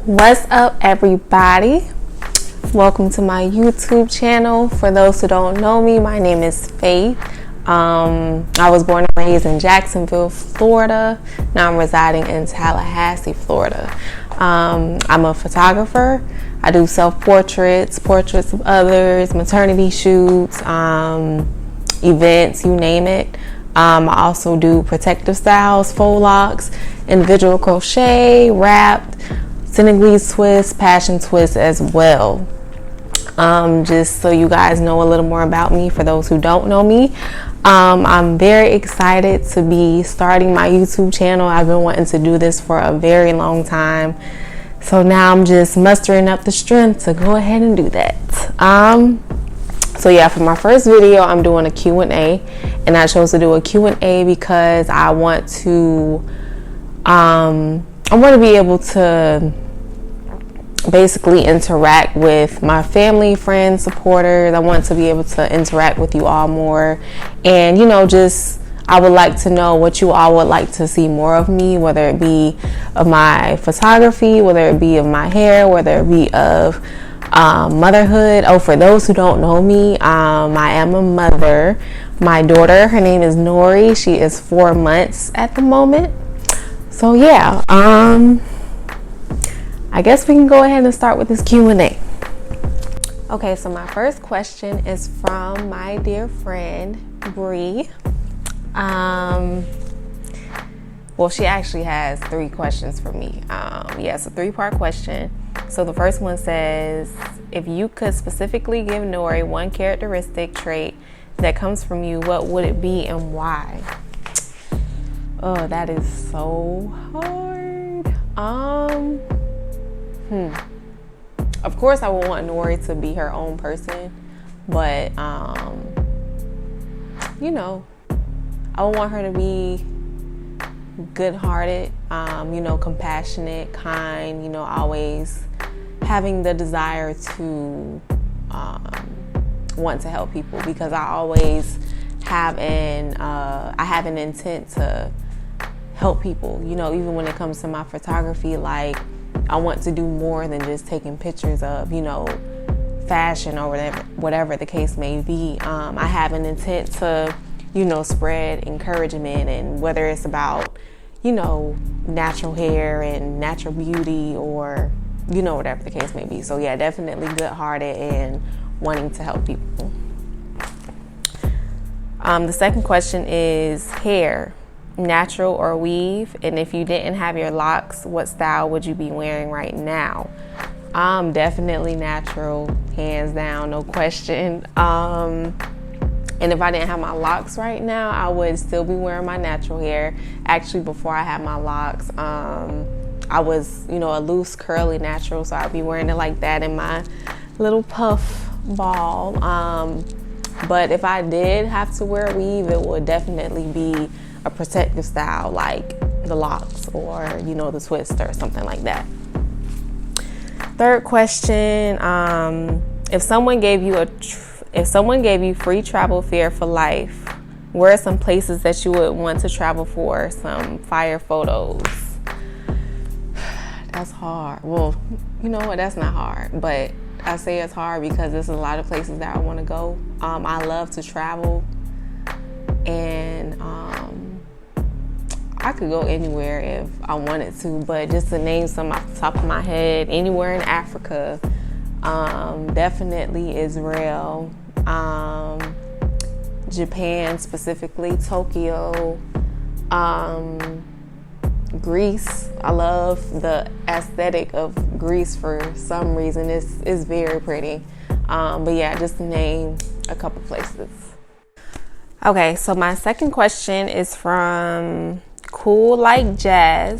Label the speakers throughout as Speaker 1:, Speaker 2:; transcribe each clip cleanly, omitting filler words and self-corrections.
Speaker 1: What's up, everybody? Welcome to my YouTube channel. For those who don't know me, my name is Faith. I was born and raised in Jacksonville, Florida. Now I'm residing in Tallahassee, Florida. I'm a photographer. I do self-portraits, portraits of others, maternity shoots, events, you name it. I also do protective styles, faux locks, individual crochet, wrapped, Senegalese twist, passion twist as well. Just so you guys know a little more about me, for those who don't know me, I'm very excited to be starting my YouTube channel. I've been wanting to do this for a very long time, so now I'm just mustering up the strength to go ahead and do that. So yeah, for my first video, I'm doing a Q&A, and I chose to do a Q&A because I want to be able to basically interact with my family, friends, supporters. I want to be able to interact with you all more, and I would like to know what you all would like to see more of me, whether it be of my photography, whether it be of my hair, whether it be of motherhood. Oh, for those who don't know me, I am a mother. My daughter, her name is Nori. She is 4 months at the moment. So yeah, I guess we can go ahead and start with this Q&A. Okay, so my first question is from my dear friend Bree. Well, she actually has 3 questions for me. It's a 3-part question. So the first one says, if you could specifically give Nori one characteristic trait that comes from you, what would it be and why? Oh, that is so hard. Of course I would want Nori to be her own person, but I would want her to be good-hearted, compassionate, kind, always having the desire to want to help people, because I always have an intent to help people, even when it comes to my photography. Like, I want to do more than just taking pictures of, fashion or whatever the case may be. I have an intent to, spread encouragement, and whether it's about, natural hair and natural beauty, or, whatever the case may be. So yeah, definitely good-hearted and wanting to help people. The second question is hair, natural or weave, and if you didn't have your locks, what style would you be wearing right now? Definitely natural, hands down, no question. And if I didn't have my locks right now, I would still be wearing my natural hair. Actually, before I had my locks, I was, a loose curly natural, so I'd be wearing it like that in my little puff ball. But if I did have to wear a weave, it would definitely be a protective style, like the locks or, the twist or something like that. Third question, if someone gave you free travel fare for life, where are some places that you would want to travel for some fire photos? That's hard. Well, you know what? That's not hard, but I say it's hard because there's a lot of places that I want to go. I love to travel, and I could go anywhere if I wanted to, but just to name some off the top of my head, anywhere in Africa, definitely Israel, Japan, specifically Tokyo, Greece. I love the aesthetic of Greece for some reason. It's very pretty. But yeah, just to name a couple places. Okay, so my second question is from Cool Like Jazz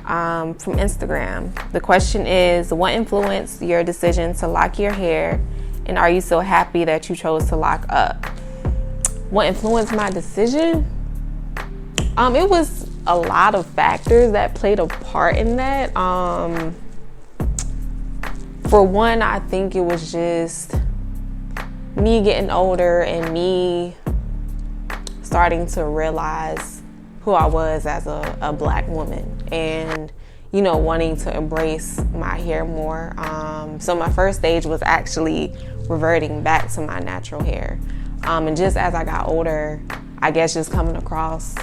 Speaker 1: from Instagram. The question is, what influenced your decision to lock your hair, and are you so happy that you chose to lock up? What influenced my decision? It was a lot of factors that played a part in that. For one, I think it was just me getting older and me starting to realize who I was as a black woman. And wanting to embrace my hair more. So my first stage was actually reverting back to my natural hair. And just as I got older, I guess just coming across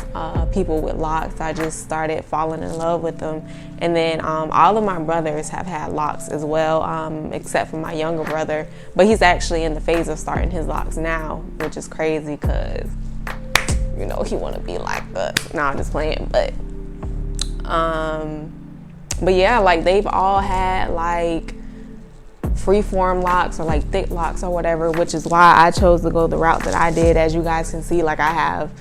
Speaker 1: people with locks, I just started falling in love with them. And then all of my brothers have had locks as well, except for my younger brother. But he's actually in the phase of starting his locks now, which is crazy because, he want to be like us. No, I'm just playing. But yeah, like they've all had like freeform locks or like thick locks or whatever, which is why I chose to go the route that I did. As you guys can see, like I have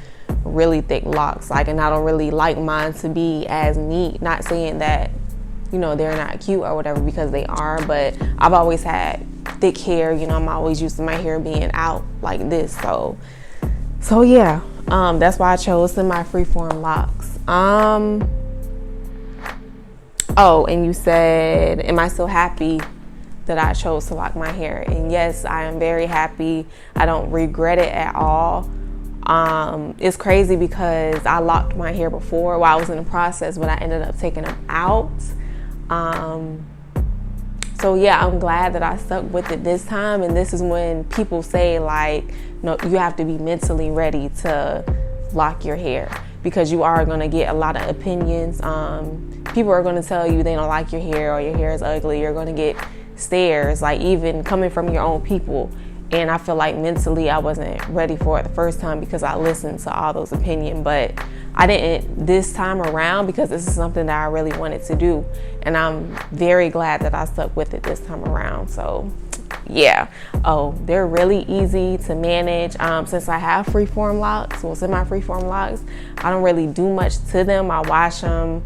Speaker 1: really thick locks, like, and I don't really like mine to be as neat. Not saying that they're not cute or whatever, because they are, but I've always had thick hair. I'm always used to my hair being out like this, so yeah, that's why I chose semi freeform locks. Oh, and you said, am I still happy that I chose to lock my hair? And yes, I am very happy. I don't regret it at all. It's crazy because I locked my hair before while I was in the process, but I ended up taking them out. So yeah, I'm glad that I stuck with it this time. And this is when people say like, no, you have to be mentally ready to lock your hair, because you are going to get a lot of opinions. People are going to tell you they don't like your hair or your hair is ugly. You're going to get stares, like even coming from your own people. And I feel like mentally I wasn't ready for it the first time because I listened to all those opinions, but I didn't this time around because this is something that I really wanted to do. And I'm very glad that I stuck with it this time around. So yeah. Oh, they're really easy to manage. Since I have freeform locks, semi-freeform locks, I don't really do much to them. I wash them,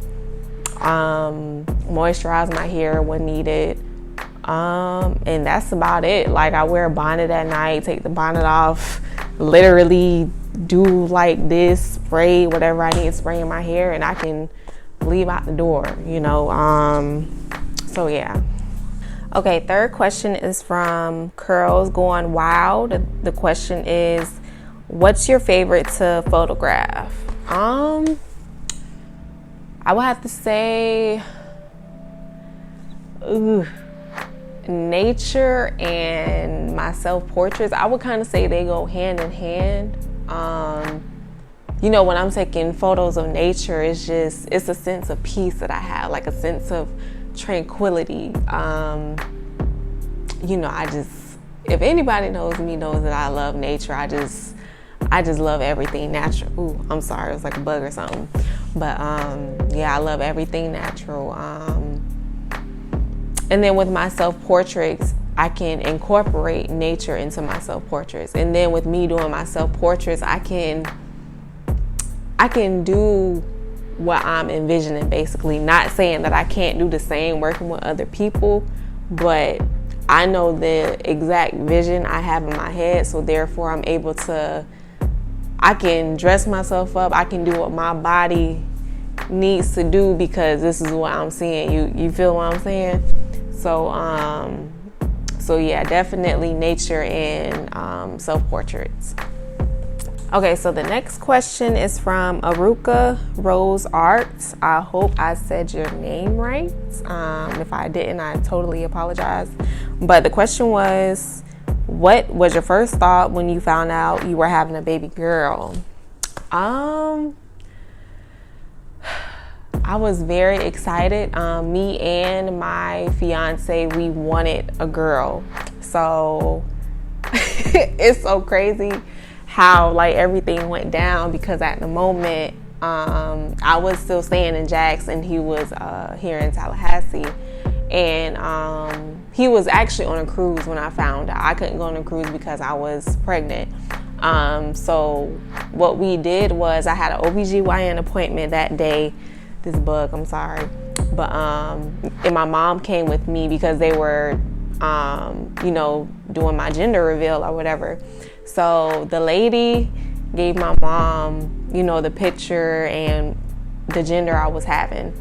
Speaker 1: moisturize my hair when needed. And that's about it. Like I wear a bonnet at night, take the bonnet off, literally do like this, spray whatever I need to spray in my hair, and I can leave out the door, so yeah. Okay, third question is from Curls Going Wild. The question is, what's your favorite to photograph? I would have to say nature and my self-portraits. I would kind of say they go hand in hand. When I'm taking photos of nature, it's a sense of peace that I have, like a sense of tranquility. If anybody knows me, knows that I love nature. I just love everything natural. Ooh, I'm sorry, it was like a bug or something. But yeah, I love everything natural. And then with my self-portraits, I can incorporate nature into my self-portraits. And then with me doing my self-portraits, I can do what I'm envisioning, basically. Not saying that I can't do the same working with other people, but I know the exact vision I have in my head, so therefore I can dress myself up, I can do what my body needs to do because this is what I'm seeing. You feel what I'm saying? So yeah, definitely nature and self-portraits. Okay, so the next question is from Aruka Rose Arts. I hope I said your name right. If I didn't, I totally apologize. But the question was, what was your first thought when you found out you were having a baby girl? I was very excited. Me and my fiance, we wanted a girl. So it's so crazy how like everything went down, because at the moment I was still staying in Jackson. He was here in Tallahassee, and he was actually on a cruise when I found out. I couldn't go on a cruise because I was pregnant. So what we did was I had an OBGYN appointment that day. This bug, I'm sorry. But and my mom came with me because they were doing my gender reveal or whatever. So the lady gave my mom, the picture and the gender I was having.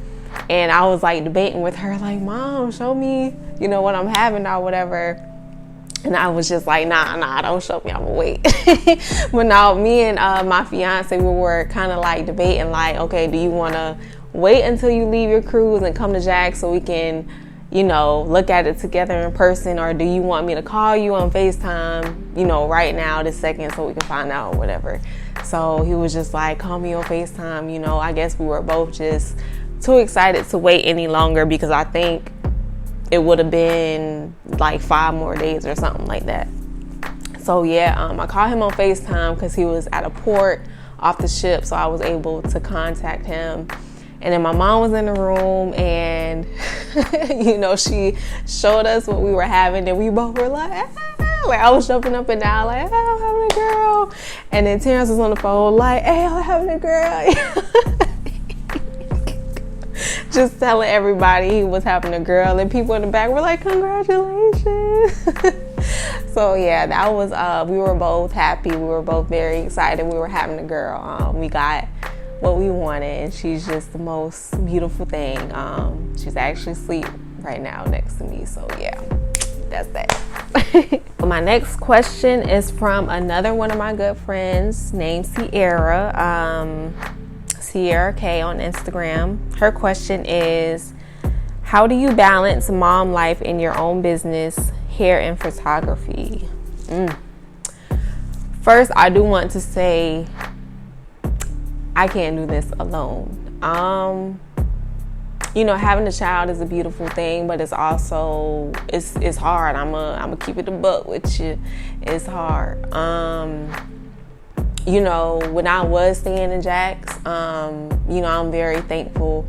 Speaker 1: And I was like debating with her, like, Mom, show me, what I'm having or whatever. And I was just like, nah, don't show me, I'm gonna wait. But now me and my fiance, we were kind of like debating, like, okay, do you want to wait until you leave your cruise and come to Jack so we can, look at it together in person? Or do you want me to call you on FaceTime, right now, this second, so we can find out or whatever? So he was just like, call me on FaceTime. I guess we were both just too excited to wait any longer, because I think it would have been like 5 more days or something like that. So yeah, I called him on FaceTime because he was at a port off the ship, so I was able to contact him. And then my mom was in the room, and she showed us what we were having, and we both were like, ah! Like I was jumping up and down, like, oh, I'm having a girl. And then Terrence was on the phone, like, hey, I'm having a girl. Just telling everybody he was having a girl, and people in the back were like, congratulations. So yeah, that was, we were both happy. We were both very excited. We were having a girl. We got what we wanted, and she's just the most beautiful thing. She's actually asleep right now next to me. So yeah, that's that. My next question is from another one of my good friends named Sierra. Sierra K on Instagram. Her question is, how do you balance mom life in your own business, hair and photography? First, I do want to say I can't do this alone. Having a child is a beautiful thing, but it's also it's hard. I'm a keep it a buck with you. It's hard. When I was staying in Jack's, I'm very thankful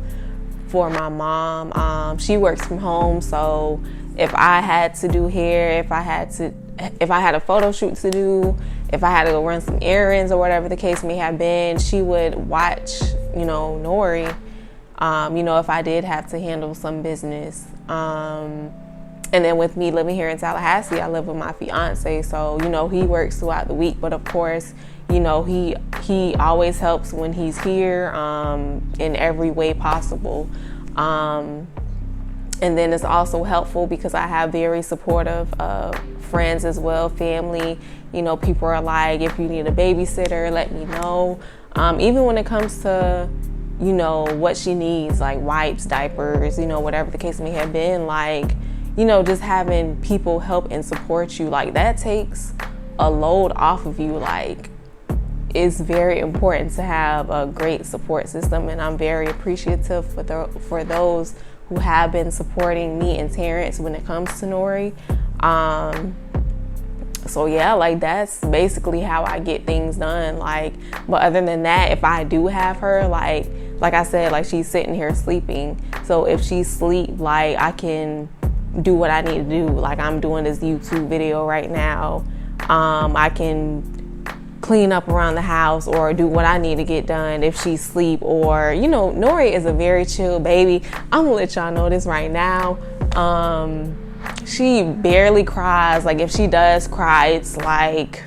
Speaker 1: for my mom. She works from home, so if I had to do hair, if I had a photo shoot to do, if I had to go run some errands or whatever the case may have been, she would watch, Nori, if I did have to handle some business. And then with me living here in Tallahassee, I live with my fiance, so, he works throughout the week, but of course, he always helps when he's here, in every way possible. And then it's also helpful because I have very supportive friends as well, family. People are like, if you need a babysitter, let me know. Even when it comes to, what she needs, like wipes, diapers, whatever the case may have been, like, just having people help and support you, like that takes a load off of you. Like, it's very important to have a great support system, and I'm very appreciative for those who have been supporting me and Terrence when it comes to Nori. So yeah, like that's basically how I get things done. Like, but other than that, if I do have her, like I said, like she's sitting here sleeping. So if she's asleep, like I can do what I need to do. Like I'm doing this YouTube video right now. I can clean up around the house or do what I need to get done if she's asleep. Or, Nori is a very chill baby. I'm gonna let y'all know this right now. She barely cries. Like if she does cry, it's like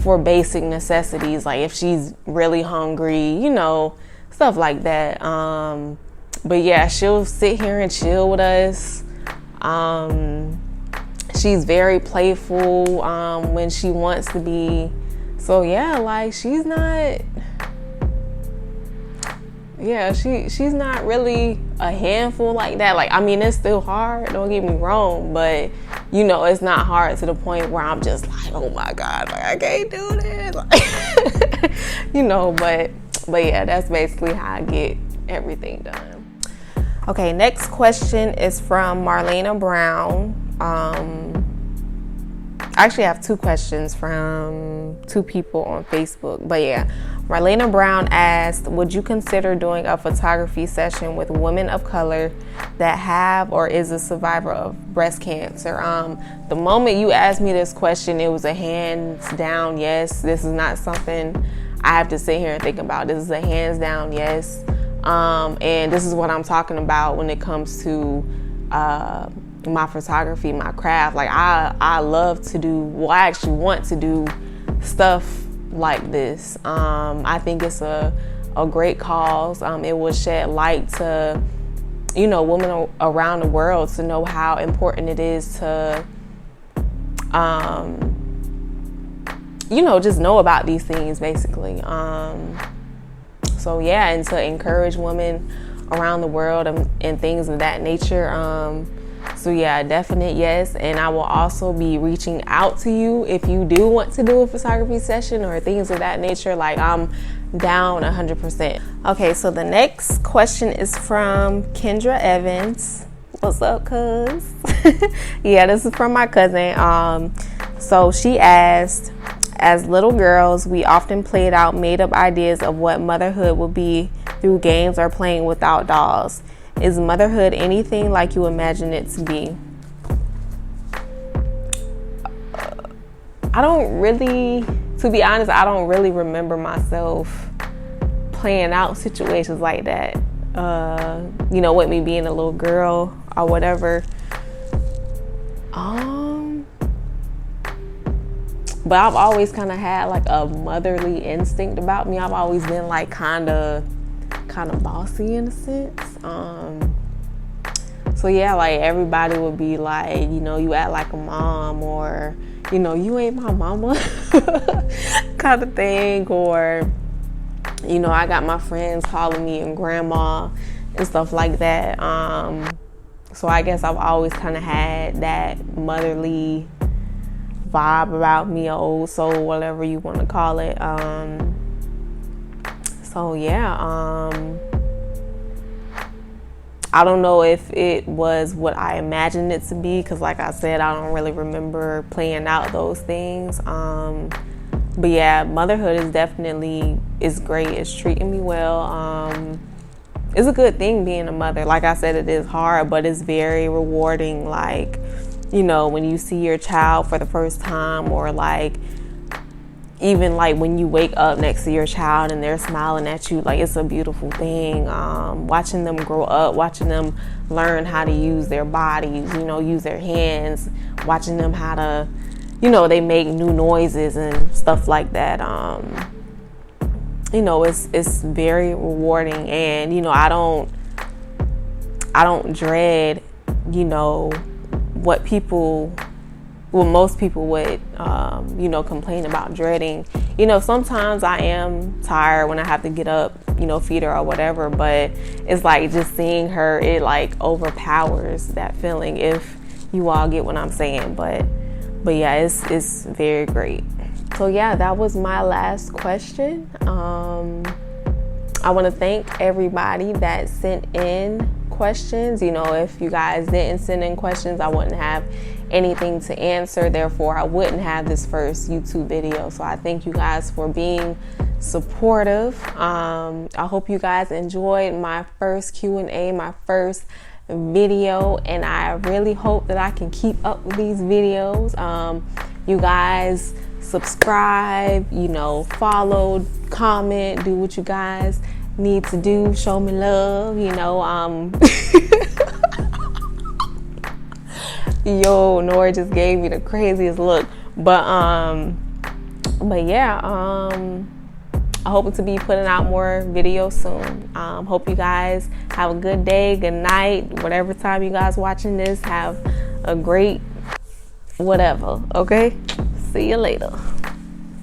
Speaker 1: for basic necessities. Like if she's really hungry, stuff like that. But yeah, she'll sit here and chill with us. She's very playful when she wants to be. So yeah, like she's not really a handful like that. Like, I mean, it's still hard, don't get me wrong, but it's not hard to the point where I'm just like, oh my God, like I can't do this. Like, but yeah, that's basically how I get everything done. Okay, next question is from Marlena Brown. I actually have 2 questions from 2 people on Facebook, but yeah. Marlena Brown asked, would you consider doing a photography session with women of color that have or is a survivor of breast cancer? The moment you asked me this question, it was a hands down yes. This is not something I have to sit here and think about. This is a hands down yes. And this is what I'm talking about when it comes to my photography, my craft. Like I love to do, well, I actually want to do stuff like this. I think it's a great cause. It will shed light to, women around the world to know how important it is to, just know about these things basically. So yeah, and to encourage women around the world and things of that nature. So yeah, definite yes. And I will also be reaching out to you if you do want to do a photography session or things of that nature. Like, I'm down 100%. Okay, so the next question is from Kendra Evans. What's up, cuz? Yeah, this is from my cousin. So she asked, as little girls, we often played out made-up ideas of what motherhood would be through games or playing without dolls. Is motherhood anything like you imagine it to be? I don't really, to be honest, I don't really remember myself playing out situations like that. With me being a little girl or whatever. But I've always kind of had like a motherly instinct about me. I've always been like kind of bossy in a sense. So yeah, like everybody would be like, you act like a mom, or, you ain't my mama kind of thing. Or, I got my friends calling me and grandma and stuff like that. So I guess I've always kind of had that motherly vibe about me, or old soul, whatever you want to call it. So yeah, I don't know if it was what I imagined it to be, because like I said, I don't really remember playing out those things. But yeah, motherhood is great. It's treating me well. It's a good thing being a mother. Like I said, it is hard, but it's very rewarding. Like, when you see your child for the first time, or like even like when you wake up next to your child and they're smiling at you, like, it's a beautiful thing. Watching them grow up, watching them learn how to use their bodies, use their hands, watching them how to, they make new noises and stuff like that. It's very rewarding, and I don't dread, what most people would, complain about dreading. Sometimes I am tired when I have to get up, feed her or whatever, but it's like just seeing her, it like overpowers that feeling, if you all get what I'm saying. But yeah, it's very great. So yeah, that was my last question. I want to thank everybody that sent in questions. If you guys didn't send in questions, I wouldn't have anything to answer. Therefore, I wouldn't have this first YouTube video. So I thank you guys for being supportive. I hope you guys enjoyed my first Q&A, my first video, and I really hope that I can keep up with these videos. You guys subscribe, follow, comment, do what you guys need to do, show me love, Yo, Nora just gave me the craziest look. But yeah, I hope to be putting out more videos soon. Hope you guys have a good day, good night, whatever time you guys watching this. Have a great whatever, okay? See you later.